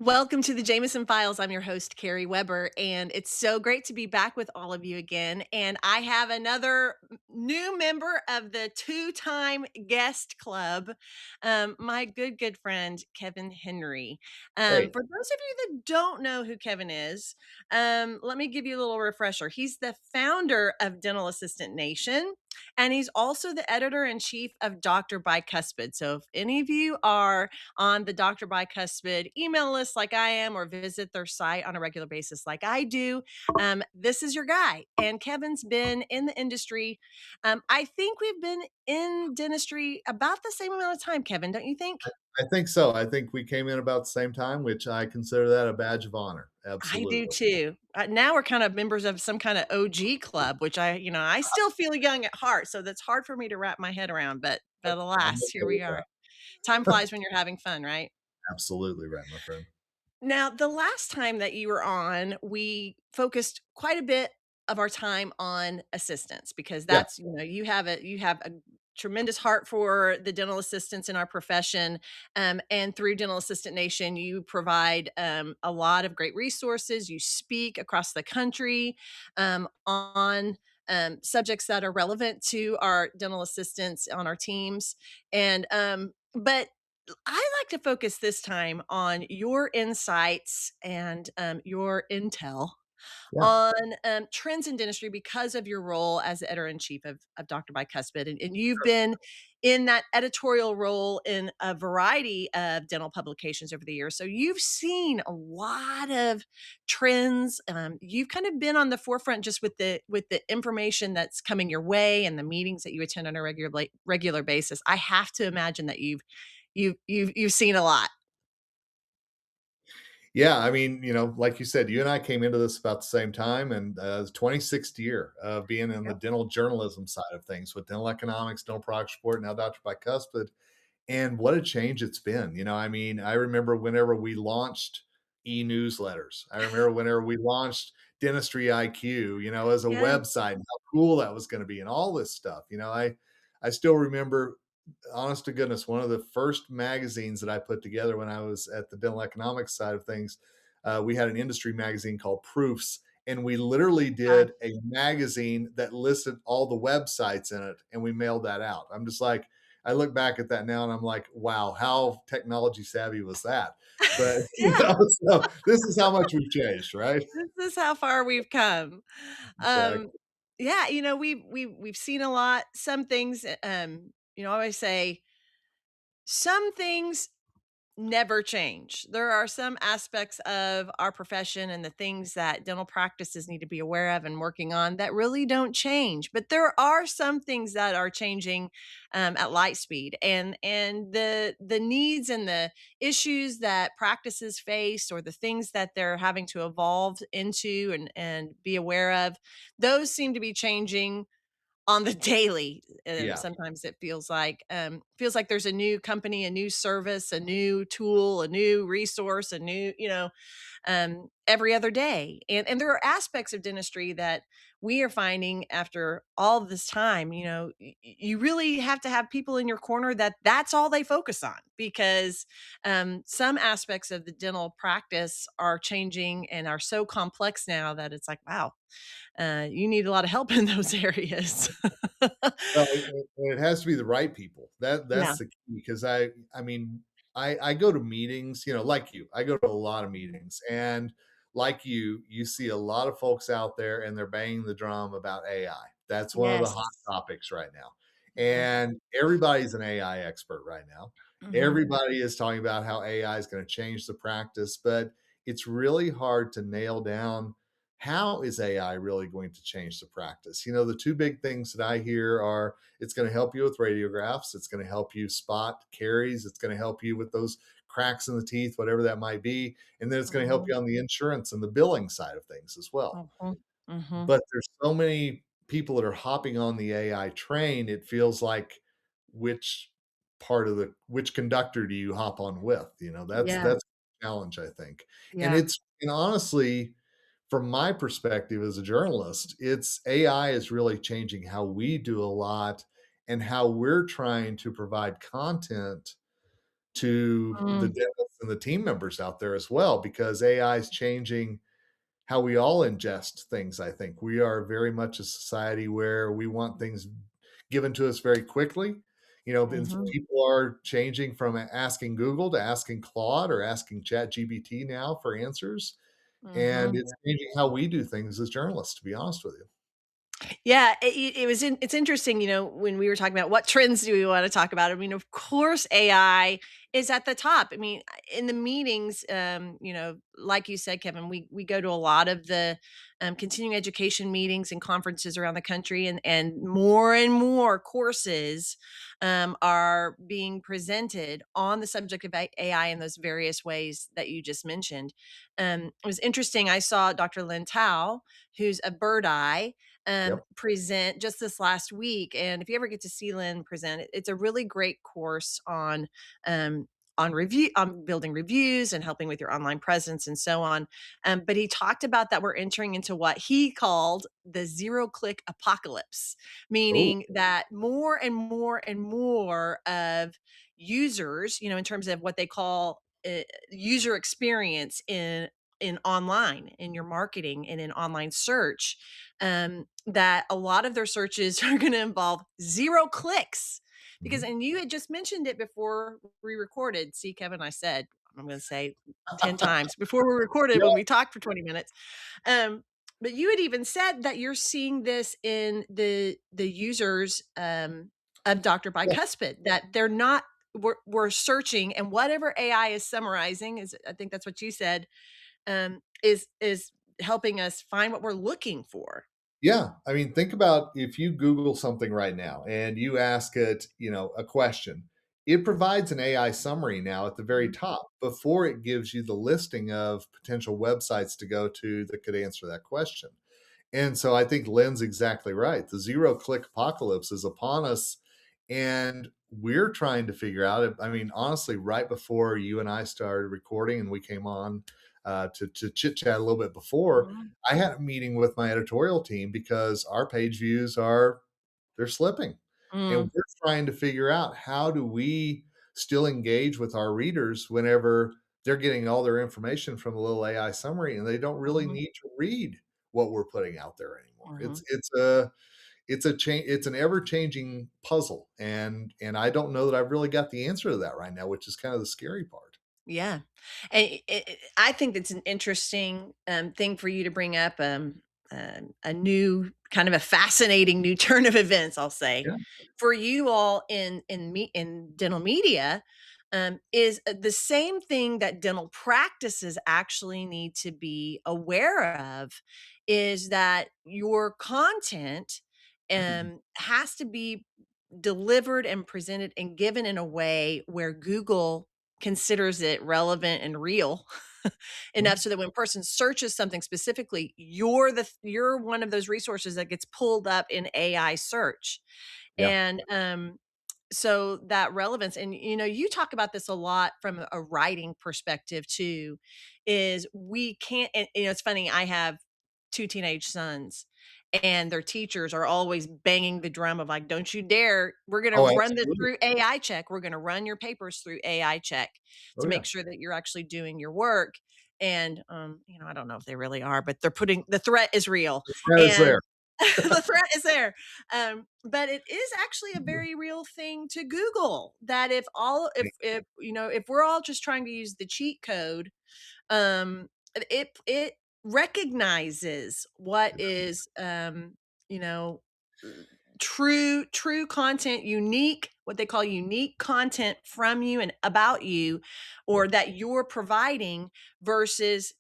Welcome to the Jameson Files. I'm your host, Carrie Webber, and it's so great to be back with all of you again. And I have another new member of the two-time guest club, my good friend, Kevin Henry. Hey, For those of you that don't know who Kevin is, let me give you a little refresher. He's the founder of Dental Assistant Nation, and he's also the editor-in-chief of Dr. Bicuspid. So if any of you are on the Dr. Bicuspid email list like I am, or visit their site on a regular basis like I do, this is your guy. And Kevin's been in the industry. I think we've been in dentistry about the same amount of time, Kevin, don't you think? I think so. I think we came in about the same time, which I consider that a badge of honor. I do Absolutely. too. Now we're kind of members of some kind of OG club, which I still feel young at heart. So that's hard for me to wrap my head around. But I'm alas, okay here we with are. that. Time flies when you're having fun, right? Absolutely right, my friend. Now, the last time that you were on, we focused quite a bit of our time on assistants because Yeah, you have a tremendous heart for the dental assistants in our profession, and through Dental Assistant Nation, you provide a lot of great resources. You speak across the country on subjects that are relevant to our dental assistants on our teams, but I like to focus this time on your insights and your intel yeah. on trends in dentistry because of your role as the editor in chief of Dr. Bicuspid. And you've been in that editorial role in a variety of dental publications over the years. So you've seen a lot of trends. You've kind of been on the forefront just with the information that's coming your way and the meetings that you attend on a regular basis. I have to imagine that you've seen a lot. Yeah, I mean, like you said, you and I came into this about the same time, and it's 26th year of being in the dental journalism side of things with dental economics, dental product support, now Dr. Bicuspid. And what a change it's been. I mean, I remember whenever we launched e-newsletters. I remember whenever we launched Dentistry IQ, as a Yeah. website and how cool that was going to be and all this stuff. I still remember, honest to goodness, one of the first magazines that I put together when I was at the dental economics side of things. We had an industry magazine called Proofs, and we literally Wow. did a magazine that listed all the websites in it, and we mailed that out. I'm just like, I look back at that now and I'm like, wow, how technology savvy was that? But Yeah. so this is how much we've changed, right? This is how far we've come. Um, Exactly. yeah, we've seen a lot. Some things, I always say some things never change. There are some aspects of our profession and the things that dental practices need to be aware of and working on that really don't change. But there are some things that are changing at light speed, and the needs and the issues that practices face, or the things that they're having to evolve into and be aware of, those seem to be changing on the daily. Yeah. Sometimes it feels like there's a new company, a new service, a new tool, a new resource, a new, every other day. And there are aspects of dentistry that we are finding after all this time, you really have to have people in your corner that's all they focus on, because some aspects of the dental practice are changing and are so complex now that it's like, wow, you need a lot of help in those areas. Well, it has to be the right people. Yeah. That's the key because I mean, I go to meetings, like you. I go to a lot of meetings, and like you see a lot of folks out there and they're banging the drum about AI. That's one of the Yes. hot topics right now. Mhm. And everybody's an AI expert right now. Mhm. Everybody is talking about how AI is going to change the practice, but it's really hard to nail down how is AI really going to change the practice? The two big things that I hear are it's going to help you with radiographs, it's going to help you spot caries, it's going to help you with those cracks in the teeth, whatever that might be, and then it's going to help Mhm. you on the insurance and the billing side of things as well. Mhm. Mhm. But there's so many people that are hopping on the AI train, it feels like which which conductor do you hop on with? Yeah. That's a challenge, I think. And Yeah. and honestly, from my perspective as a journalist, it's AI is really changing how we do a lot and how we're trying to provide content to the Mm. dentists and the team members out there as well, because AI is changing how we all ingest things, I think. We are very much a society where we want things given to us very quickly. Mhm. People are changing from asking Google to asking Claude or asking ChatGPT now for answers, and Mhm. it's changing how we do things as journalists, to be honest with you. Yeah, it's interesting, when we were talking about what trends do we wanna talk about. I mean, of course, AI is at the top. I mean, in the meetings, like you said, Kevin, we go to a lot of the, continuing education meetings and conferences around the country, and more courses, are being presented on the subject of AI in those various ways that you just mentioned. It was interesting, I saw Dr. Lynn Tao, who's a bird eye, Yep. present just this last week. And if you ever get to see Lynn present, it's a really great course um, on building reviews and helping with your online presence and so on. But he talked about that we're entering into what he called the zero click apocalypse, Oh, meaning that more and more and more of users, in terms of what they call user experience in online, in your marketing and in online search, that a lot of their searches are going to involve zero clicks. Because, mhm. and you had just mentioned it before we recorded. See, Kevin, I said, I'm going to say 10 times before we recorded when Yeah, we talked for 20 minutes. Um, but you had even said that you're seeing this in the users, of Dr. yeah. Bicuspid, that they're not, we're searching, and whatever AI is summarizing, is, I think that's what you said, is helping us find what we're looking for. Yeah, I mean, think about if you Google something right now and you ask it, a question, it provides an AI summary now at the very Mhm, top before it gives you the listing of potential websites to go to that could answer that question. And so I think Lynn's exactly right. The zero click apocalypse is upon us. And we're trying to figure out, I mean, honestly, right before you and I started recording and we came on to chit chat a little bit before, mhm, I had a meeting with my editorial team because our page views they're slipping. And mm, we're trying to figure out how do we still engage with our readers whenever they're getting all their information from a little AI summary and they don't really mhm, need to read what we're putting out there anymore. mhm. It's an ever-changing puzzle, and I don't know that I've really got the answer to that right now, which is kind of the scary part. Yeah, and I think that's an interesting, thing for you to bring up, a new kind of a fascinating new turn of events, I'll say, Yeah. for you all in dental media, is, the same thing that dental practices actually need to be aware of, is that your content, has to be delivered and presented and given in a way where Google considers it relevant and real enough, Mhm. so that when a person searches something specifically, you're one of those resources that gets pulled up in AI search. Yeah. And so that relevance, and you talk about this a lot from a writing perspective too, is we can't, and it's funny, I have two teenage sons, and their teachers are always banging the drum of like, don't you dare, we're going to Oh, run this absolutely. through AI check, we're going to run your papers through AI check Oh, to yeah. make sure that you're actually doing your work. And I don't know if they really are, but they're putting, the threat is real. The threat is And there. the threat is there. But it is actually a very real thing to Google, that if we're all just trying to use the cheat code, it recognizes what is, you know true content, unique, what they call unique content from you and about you, or Yep. that you're providing, versus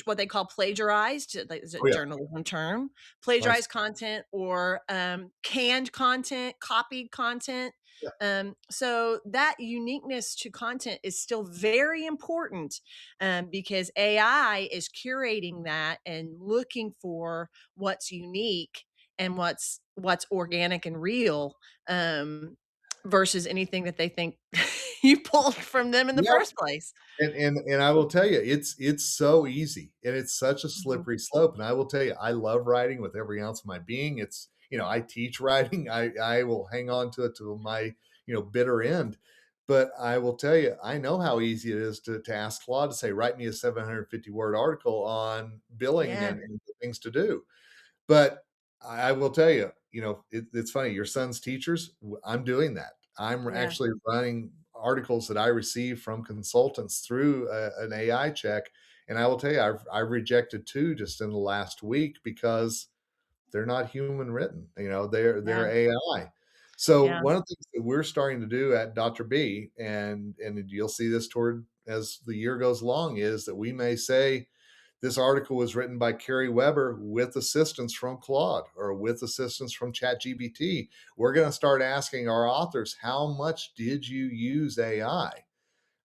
what they call plagiarized, like, is a Oh, yeah. journalism term, Nice. plagiarized content, or canned content, copied content. Yeah. So that uniqueness to content is still very important, because AI is curating that and looking for what's unique and what's organic and real, versus anything that they think you pulled from them in the Yeah. first place. And I will tell you, it's so easy and it's such a Mhm, slippery slope. And I will tell you, I love writing with every ounce of my being. I teach writing. I will hang on to it to my, bitter end. But I will tell you, I know how easy it is to ask Claude to say, "Write me a 750-word article on billing Yeah, and the things to do." But I will tell you, it's funny, your son's teachers, I'm doing that. I'm yeah, actually running articles that I receive from consultants through an AI check, and I will tell you, I've rejected 2 just in the last week because they're not human written, they're yeah, AI. So yeah. one of the things that we're starting to do at Dr. B, and you'll see this toward as the year goes along, is that we may say, this article was written by Carrie Webber with assistance from Claude or with assistance from ChatGPT. We're going to start asking our authors, how much did you use AI?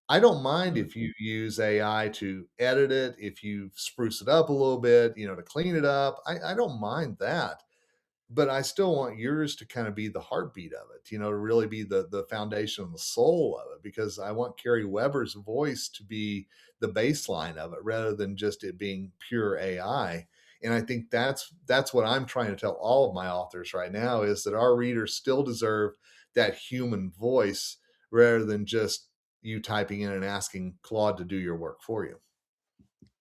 I don't mind Mm. if you use AI to edit it, if you spruce it up a little bit, to clean it up. I don't mind that, but I still want yours to kind of be the heartbeat of it, to really be the foundation and the soul of it, because I want Carrie Weber's voice to be the baseline of it rather than just it being pure AI. And I think that's what I'm trying to tell all of my authors right now is that our readers still deserve that human voice rather than just you typing in and asking Claude to do your work for you.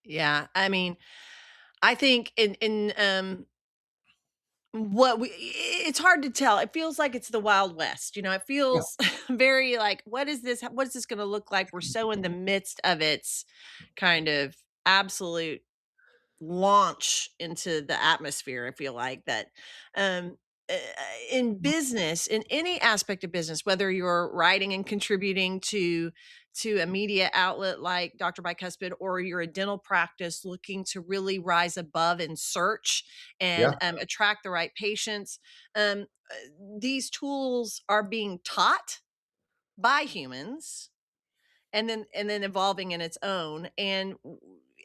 Yeah, I mean, I think what we it's hard to tell. It feels like it's the Wild West, it Yeah, feels very like, what is this gonna look like? We're so in the midst of its kind of absolute launch into the atmosphere. I feel like that um uh, in business, in any aspect of business, whether you're writing and contributing to a media outlet like Dr. Bicuspid, or you're a dental practice looking to really rise above in search yeah, and attract the right patients, um, uh, these tools are being taught by humans and then evolving in its own. And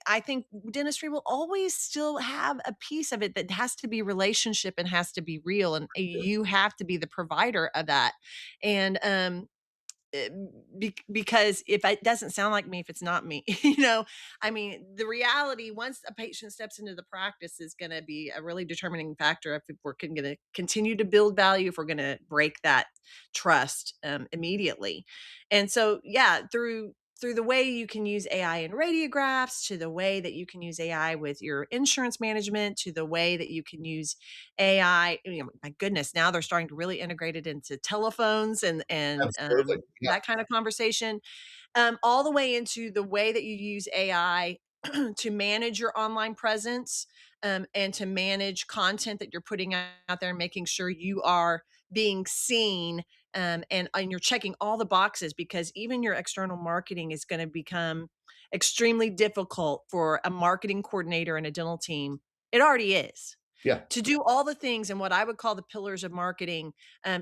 I think dentistry will always still have a piece of it that has to be relationship and has to be real, and you have to be the provider of that. And eh, because if it doesn't sound like me, if it's not me, I mean, the reality once a patient steps into the practice is going to be a really determining factor if we're going to continue to build value, if we're going to break that trust immediately. And so, yeah, through the way you can use AI in radiographs, to the way that you can use AI with your insurance management, to the way that you can use AI, my goodness, now they're starting to really integrate it into telephones and absolutely. Yeah, that kind of conversation, all the way into the way that you use AI to manage your online presence, and to manage content that you're putting out there and making sure you are being seen, and you're checking all the boxes, because even your external marketing is going to become extremely difficult for a marketing coordinator and a dental team. It already is. yeah. To do all the things and what I would call the pillars of marketing,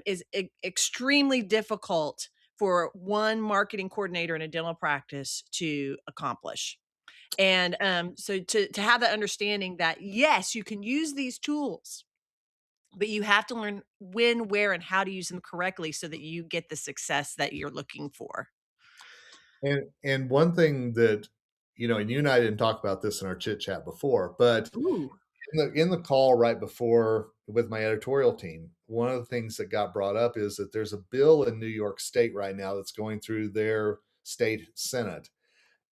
is extremely difficult for one marketing coordinator in a dental practice to accomplish. And so to have that understanding that yes, you can use these tools, but you have to learn when, where, and how to use them correctly so that you get the success that you're looking for. And one thing that, and you and I didn't talk about this in our chit chat before, but Ooh. in the call right before with my editorial team, one of the things that got brought up is that there's a bill in New York State right now that's going through their state senate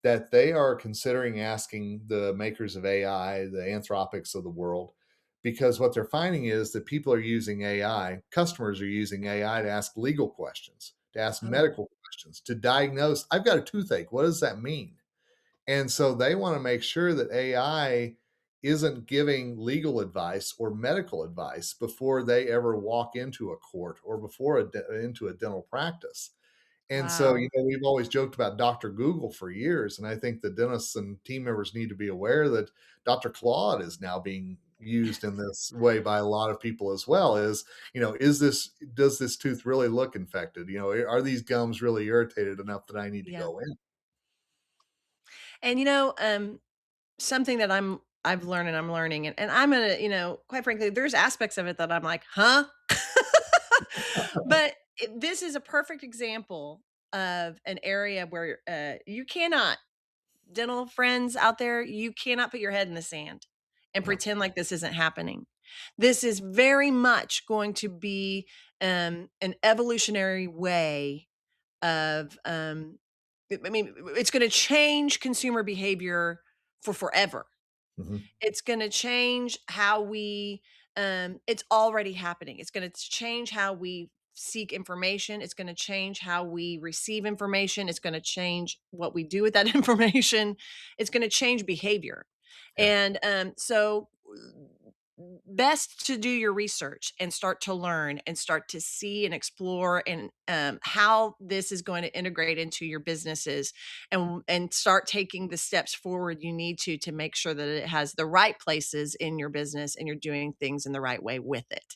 that they are considering asking the makers of AI, the Anthropics of the world, because what they're finding is that people are using AI, customers are using AI to ask legal questions, to ask Oh, medical questions, to diagnose, I've got a toothache. What does that mean? And so they want to make sure that AI isn't giving legal advice or medical advice before they ever walk into a court or before into a dental practice. And so, wow. we've always joked about Dr. Google for years, and I think the dentists and team members need to be aware that Dr. Claude is now being used in this way by a lot of people as well. Does this tooth really look infected? Are these gums really irritated enough that I need to Yeah. go in? And something that I've learned and I'm learning, and I'm gonna, quite frankly, there's aspects of it that I'm like, huh? But this is a perfect example of an area where you cannot, dental friends out there, you cannot put your head in the sand and Yeah. pretend like this isn't happening. This is very much going to be an evolutionary way of, I mean, it's gonna change consumer behavior for forever. Mhm. It's gonna change how we, it's already happening. It's gonna change how we seek information. It's gonna change how we receive information. It's gonna change what we do with that information. It's gonna change behavior. Yeah. And so best to do your research and start to learn and start to see and explore and how this is going to integrate into your businesses and start taking the steps forward you need to make sure that it has the right places in your business and you're doing things in the right way with it.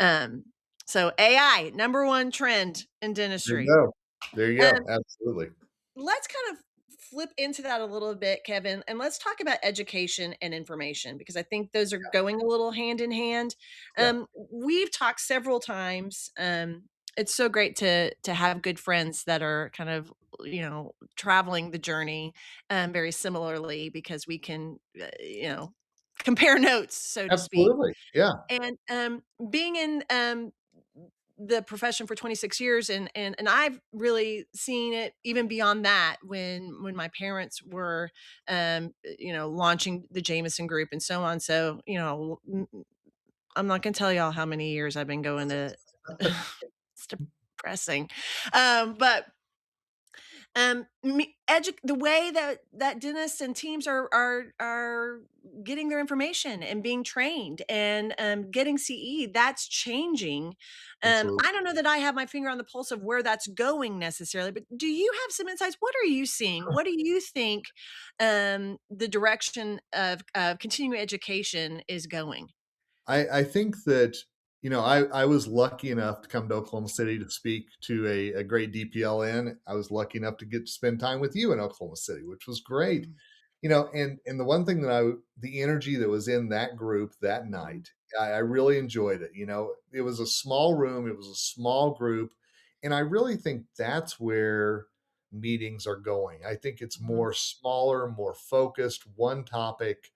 um so AI, number one trend in There you dentistry. go. There you um go. Absolutely. let's kind of flip into that a little bit, Kevin, and let's talk about education and information because I think those are going a little hand in hand. Yeah. We've talked several times. It's so great to have good friends that are kind of, traveling the journey very similarly because we can compare notes, so to speak. Absolutely. Yeah. And, being in, the profession for 26 years and I've really seen it even beyond that when my parents were, launching the Jameson group and so on. So, I'm not gonna tell y'all how many years I've been going to it's depressing. But the way that dentists and teams are getting their information and being trained and getting CE, that's changing. Absolutely. I don't know that I have my finger on the pulse of where that's going necessarily, but do you have some insights? What are you seeing? What do you think the direction of continuing education is going? I think that, I was lucky enough to come to Oklahoma City to speak to a great DPLN. I was lucky enough to get to spend time with you in Oklahoma City, which was great. Mm, And the one thing that the energy that was in that group that mhm, night, I really enjoyed it. It was a small room, it was a small group, and I really think that's where meetings are going. I think it's mhm, more smaller, more focused, one topic.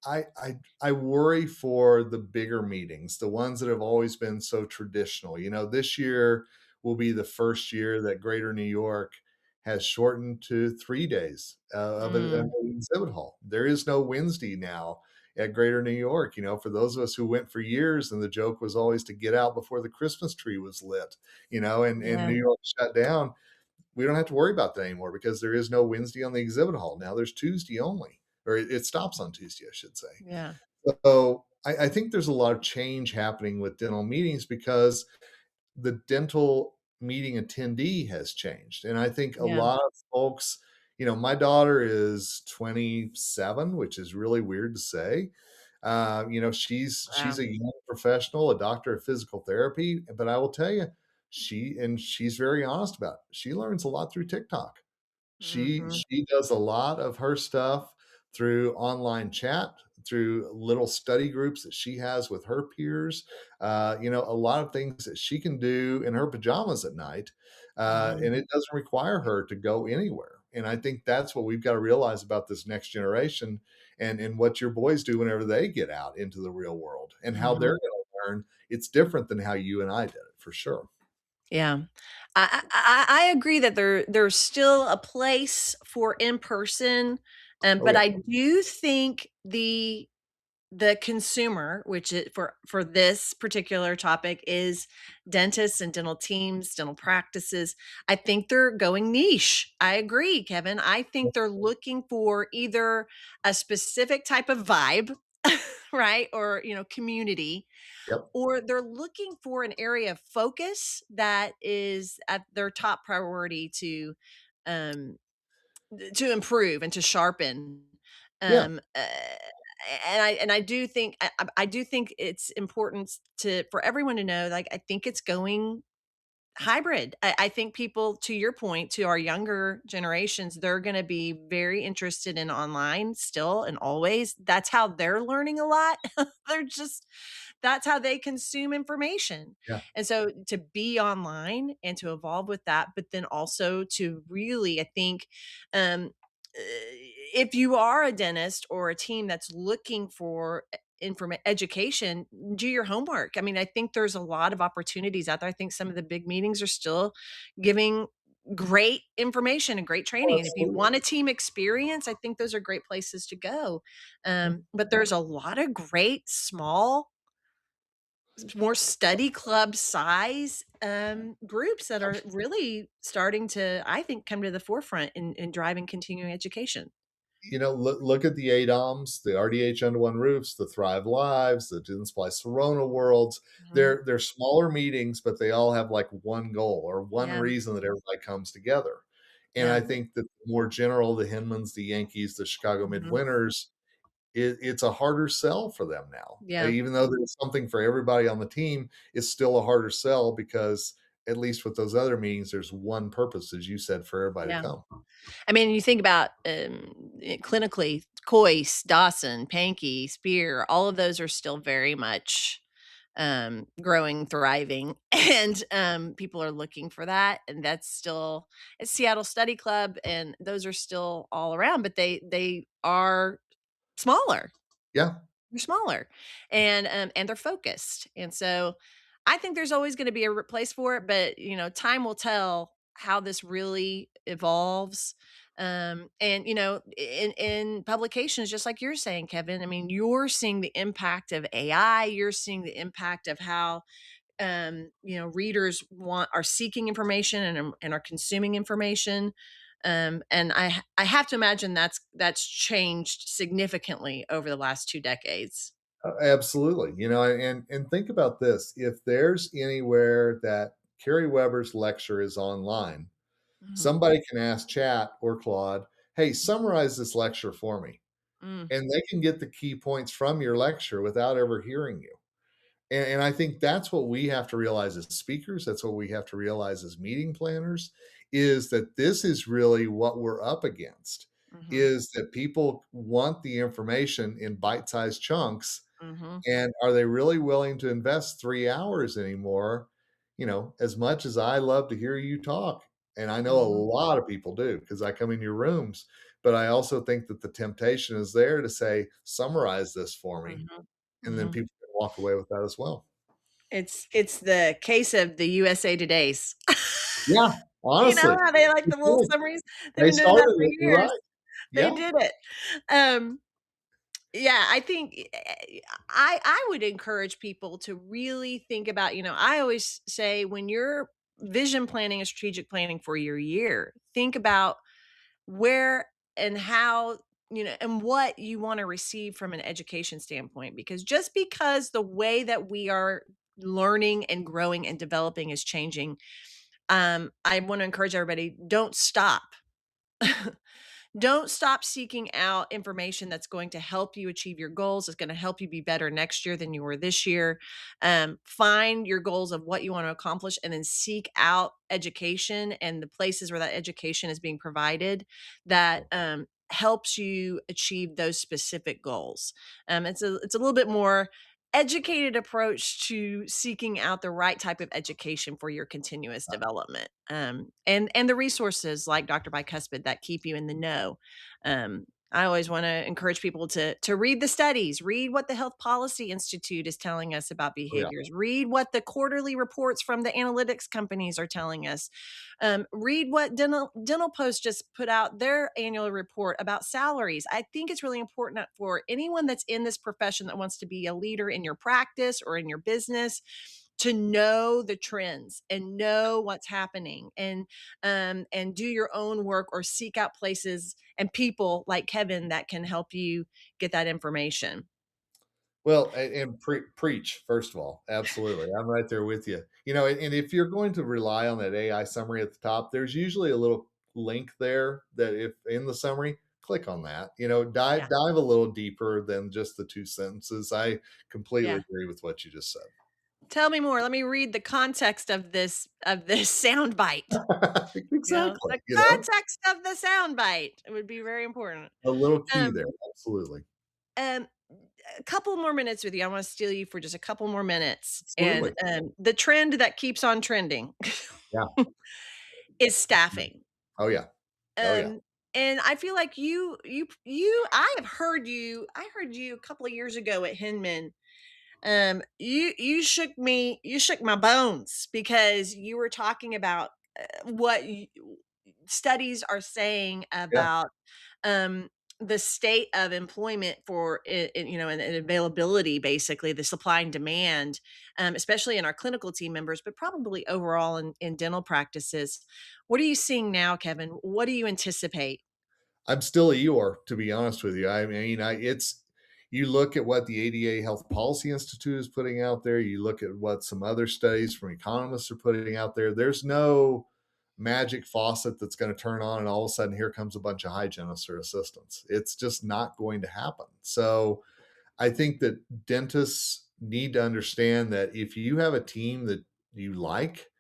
I worry for the bigger meetings, the ones that have always been so traditional. This year will be the first year that Greater New York has shortened to 3 days of mm, an exhibit hall. There is no Wednesday now at Greater New York. For those of us who went for years, and the joke was always to get out before the Christmas tree was lit. And yeah, New York shut down. We don't have to worry about that anymore because there is no Wednesday on the exhibit hall. Now there's Tuesday only, or it stops on Tuesday, I should say. yeah, So I think there's a lot of change happening with dental meetings because the dental meeting attendee has changed. And I think a yeah. lot of folks, my daughter is 27, which is really weird to say. She's Wow. a young professional, a doctor of physical therapy, but I will tell you, she's very honest about it. She learns a lot through TikTok. Mhm. She does a lot of her stuff through online chat, through little study groups that she has with her peers. A lot of things that she can do in her pajamas at night, Mhm. and it doesn't require her to go anywhere. And I think that's what we've got to realize about this next generation, and what your boys do whenever they get out into the real world and how they're Mhm. going to learn. It's different than how you and I did it, for sure. Yeah. I agree that there's still a place for in person, Oh but yeah, I do think the consumer, which is for this particular topic is dentists and dental teams, dental practices. I think they're going niche. I agree, Kevin. I think they're looking for either a specific type of vibe, right? Or, community, yep, or they're looking for an area of focus that is at their top priority um to improve and to sharpen. yeah, um uh, and I do think I do think it's important to for everyone to know, like, I think it's going hybrid. I think people, to your point, to our younger generations, they're gonna be very interested in online still and always. That's how they're learning a lot. They're just that's how they consume information. yeah, And so to be online and to evolve with that, but then also to really, I think, if you are a dentist or a team that's looking for education, do your homework. I mean, I think there's a lot of opportunities out there. I think some of the big meetings are still giving great information and great Oh, training. And if you absolutely. want a team experience, I think those are great places to go. But there's a lot of great small, more study club size groups that are really starting to, I think, come to the forefront in driving continuing education. Look at the ADOMs, the RDH Under One Roofs, the Thrive Lives, the Didn't Splice Corona Worlds. Mhm. They're smaller meetings, but they all have like one goal or one Yeah, reason that everybody comes together. And yeah, I think that the more general, the Hinmans, the Yankees, the Chicago mhm, Midwinters, it's a harder sell for them now. yeah, Even though there's something for everybody on the team, it's still a harder sell because at least with those other meetings, there's one purpose, as you said, for everybody to yeah. come. I mean, you think about, clinically, Coyce, Dawson, Pankey, Spear, all of those are still very much, growing, thriving, and, people are looking for that, and that's still it's Seattle Study Club, and those are still all around, but they are smaller. Yeah, They're smaller, and they're focused, and so I think there's always gonna be a place for it, but, time will tell how this really evolves, and, in publications, just like you're saying, Kevin, I mean, you're seeing the impact of AI, you're seeing the impact of how, readers are seeking information and are consuming information. And I have to imagine that's changed significantly over the last 2 decades. absolutely. And think about this: if there's anywhere that Carrie Webber's lecture is online, Mhm. somebody can ask Chat or Claude, "Hey, summarize this lecture for me," Mm, and they can get the key points from your lecture without ever hearing you. And I think that's what we have to realize as speakers, that's what we have to realize as meeting planners, is that this is really what we're up against, mhm, is that people want the information in bite-sized chunks, mhm, and are they really willing to invest 3 hours anymore? As much as I love to hear you talk, and I know a mhm, lot of people do because I come in your rooms, but I also think that the temptation is there to say, "Summarize this for me," mhm, and then mhm. people can walk away with that as well. It's the case of the USA Todays. Yeah, You know honestly, how they like they the little did. summaries? They've They been doing that started for it, you're years. right. They Yeah, did it. Um, yeah, I think I would encourage people to really think about, I always say when you're vision planning and strategic planning for your year, think about where and how, and what you want to receive from an education standpoint, because just because the way that we are learning and growing and developing is changing, I want to encourage everybody, don't stop. Don't stop seeking out information that's going to help you achieve your goals. It's going to help you be better next year than you were this year. Find your goals of what you want to accomplish and then seek out education and the places where that education is being provided that helps you achieve those specific goals. It's a little bit more educated approach to seeking out the right type of education for your continuous development, and the resources like Dr. Bicuspid that keep you in the know. I always want to encourage people to read the studies, read what the Health Policy Institute is telling us about oh, yeah. behaviors, read what the quarterly reports from the analytics companies are telling us, read what Dental Post just put out their annual report about salaries. I think it's really important for anyone that's in this profession that wants to be a leader in your practice or in your business to know the trends and know what's happening, and do your own work or seek out places and people like Kevin that can help you get that information. Well, and preach, first of all, absolutely. I'm right there with you. And if you're going to rely on that AI summary at the top, there's usually a little link there that if in the summary, click on that. Yeah. Dive a little deeper than just the 2 sentences. I completely Yeah. agree with what you just said. Tell me more. Let me read the context of this sound bite. Exactly, The context of the sound bite would be very important. a little key Um, there, absolutely. um, a couple more minutes with you. I wanna steal you for just a couple more minutes, and, Absolutely. the trend that keeps on trending Yeah. is Yeah. staffing. Oh, yeah. Oh, yeah. Um, and I feel like I heard you a couple of years ago at Hinman. You shook my bones because you were talking about what studies are saying Yeah. about um, the state of employment for and availability, basically the supply and demand, especially in our clinical team members, but probably overall in dental practices. What are you seeing now, Kevin? What do you anticipate? I'm still a Eeyore, to be honest with you. I mean, it's you look at what the ADA Health Policy Institute is putting out there. You look at what some other studies from economists are putting out there. There's no magic faucet that's going to turn on, and all of a sudden, here comes a bunch of hygienists or assistants. It's just not going to happen. So, I think that dentists need to understand that if you have a team that you like,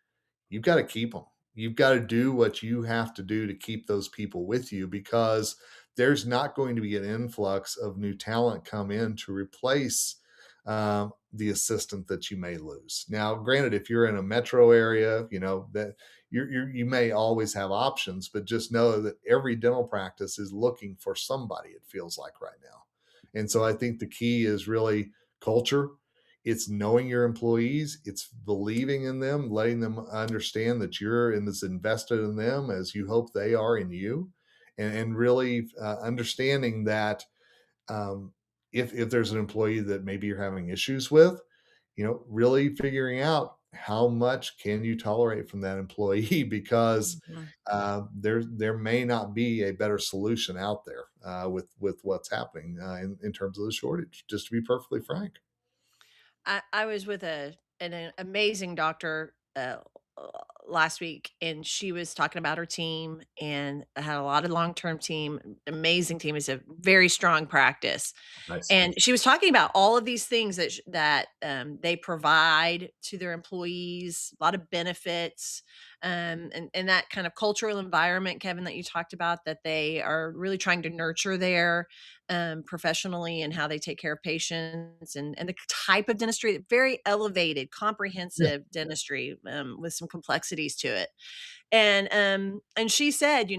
you've got to keep them. You've got to do what you have to do to keep those people with you, because there's not going to be an influx of new talent come in to replace the assistant that you may lose. Now, granted, if you're in a metro area, you know that you may always have options, but just know that every dental practice is looking for somebody. It feels like right now, and so I think the key is really culture. It's knowing your employees, it's believing in them, letting them understand that you're in as invested in them as you hope they are in you, and really understanding that if there's an employee that maybe you're having issues with, you know, really figuring out how much can you tolerate from that employee because Mhm. there may not be a better solution out there with what's happening in terms of the shortage. Just to be perfectly frank. I was with an amazing doctor last week, and she was talking about her team and had a lot of long term team, amazing team. It's a very strong practice, Nice. and she was talking about all of these things they provide to their employees, a lot of benefits, and that kind of cultural environment, Kevin, that you talked about, that they are really trying to nurture there professionally, and how they take care of patients, and the type of dentistry, very elevated, Yeah, comprehensive dentistry with some complexities to it. And she said,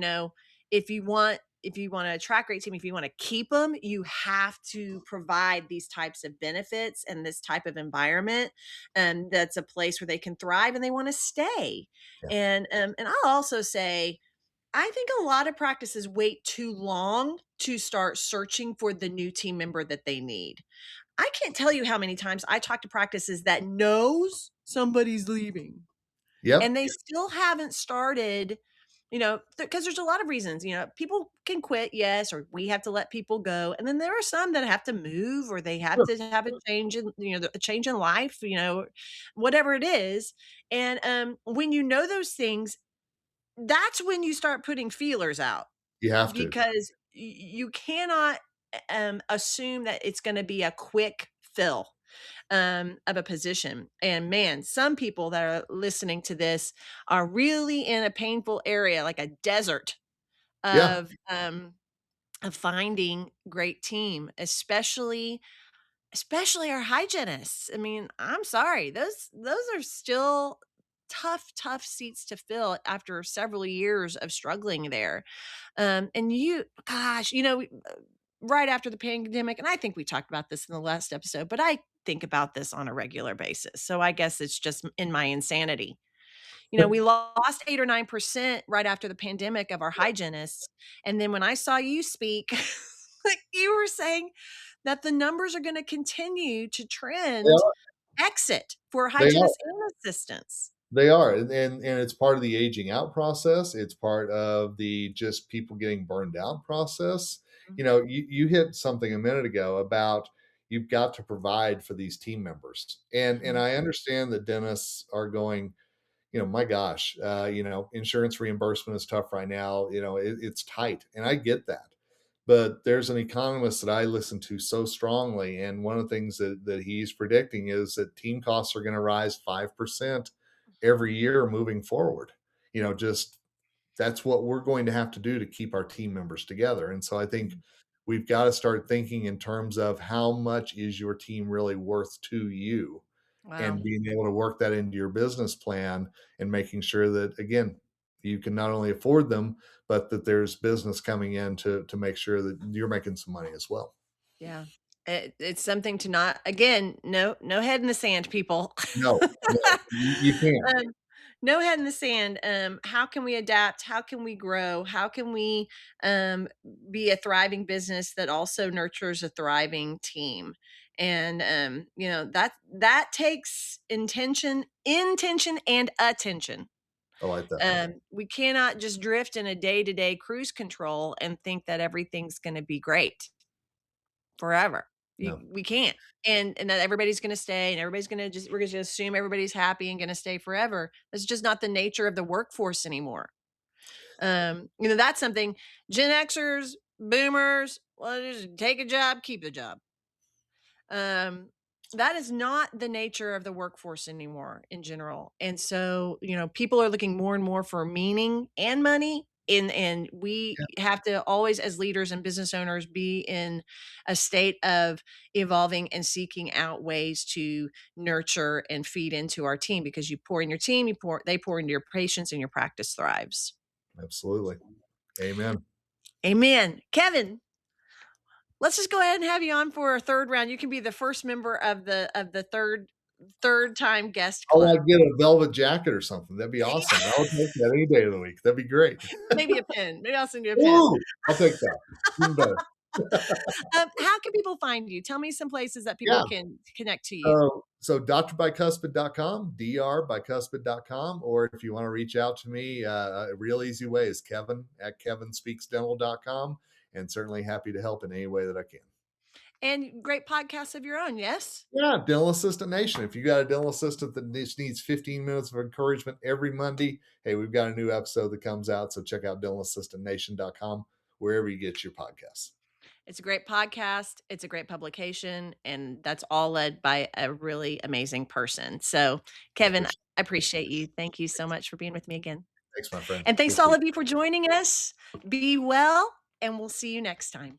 if you want to attract great team, if you want to keep them, you have to provide these types of benefits and this type of environment, and that's a place where they can thrive and they want to stay. yeah, And I'll also say, I think a lot of practices wait too long to start searching for the new team member that they need. I can't tell you how many times I talk to practices that knows somebody's leaving and yep, they still haven't started, because there's a lot of reasons. People can quit, yes, or we have to let people go. And then there are some that have to move, or they have sure, to have a change in, a change in life, whatever it is. And when you know those things, that's when you start putting feelers out, you have to. because you cannot assume that it's going to be a quick fill of a position. And man, some people that are listening to this are really in a painful area, like a desert Yeah, of finding great team, especially our hygienists. I mean, I'm sorry, those are still tough seats to fill after several years of struggling there. And gosh, right after the pandemic, and I think we talked about this in the last episode, but I think about this on a regular basis. So I guess it's just in my insanity. We lost 8 or 9% right after the pandemic of our hygienists. And then when I saw you speak, like you were saying that the numbers are going to continue to they trend are. exit for They are. hygienists and assistants. They are, and it's part of the aging out process. It's part of the just people getting burned out process. Mhm, You know, you hit something a minute ago about you've got to provide for these team members, and mhm, I understand that dentists are going, you know, my gosh, you know, insurance reimbursement is tough right now. You know, it's tight, and I get that. But there's an economist that I listen to so strongly, and one of the things that he's predicting is that team costs are going to rise 5% every year moving forward. You know, just that's what we're going to have to do to keep our team members together. And so I think mhm. we've got to start thinking in terms of how much is your team really worth to you, Wow. and being able to work that into your business plan and making sure that again you can not only afford them but that there's business coming in to make sure that you're making some money as well. Yeah. It's something to not, again, no head in the sand, people. No, no, you can't. No head in the sand. How can we adapt? How can we grow? How can we um, be a thriving business that also nurtures a thriving team? And that takes intention, and attention. I like that. We cannot just drift in a day to day cruise control and think that everything's going to be great forever. No. We can't. And that everybody's gonna stay and everybody's gonna just we're gonna assume everybody's happy and gonna stay forever. That's just not the nature of the workforce anymore. That's something Gen Xers, boomers, well, just take a job, keep the job. Um, that is not the nature of the workforce anymore in general. And so, people are looking more and more for meaning and money. And we Yeah, have to always, as leaders and business owners, be in a state of evolving and seeking out ways to nurture and feed into our team, because you pour in your team, they pour into your patients, and your practice thrives. absolutely. Amen. Amen. Kevin, let's just go ahead and have you on for a third round. You can be the first member of the third time guest Oh, I club. get a velvet jacket or something. That'd be awesome. I would take that any day of the week. That'd be great. Maybe a pin. Maybe I'll send you a pin. Ooh, I'll take that. Even better. How can people find you? Tell me some places that people Yeah. can connect to you. So drbicuspid.com, drbicuspid.com, or if you want to reach out to me, a real easy way is Kevin at kevinspeaksdental.com, and certainly happy to help in any way that I can. And great podcasts of your own, yes? Yeah, Dental Assistant Nation. If you got a dental assistant that just needs 15 minutes of encouragement every Monday, hey, we've got a new episode that comes out. So check out dentalassistantnation.com, wherever you get your podcasts. It's a great podcast. It's a great publication, and that's all led by a really amazing person. So, I Kevin, I appreciate it. appreciate you. Thank you so much for being with me again. Thanks, my friend. And thanks to all Appreciate of you for joining us. Be well, and we'll see you next time.